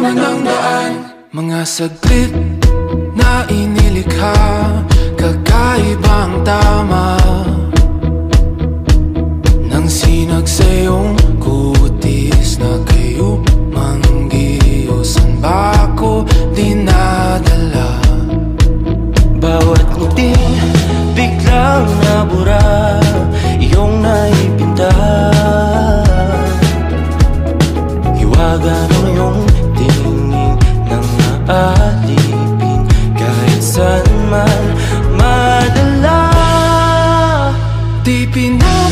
man ang daan. Mga saglit na inilikha, kakaibang tama nang sinag sa iyong kutis na kayo manggiyosan ba ako dinadala? Bawat ngiting biglang nabura, iyong naipinta. Hiwaga ng iyong tingin nang naalipin, kahit saan man madala. Di pinag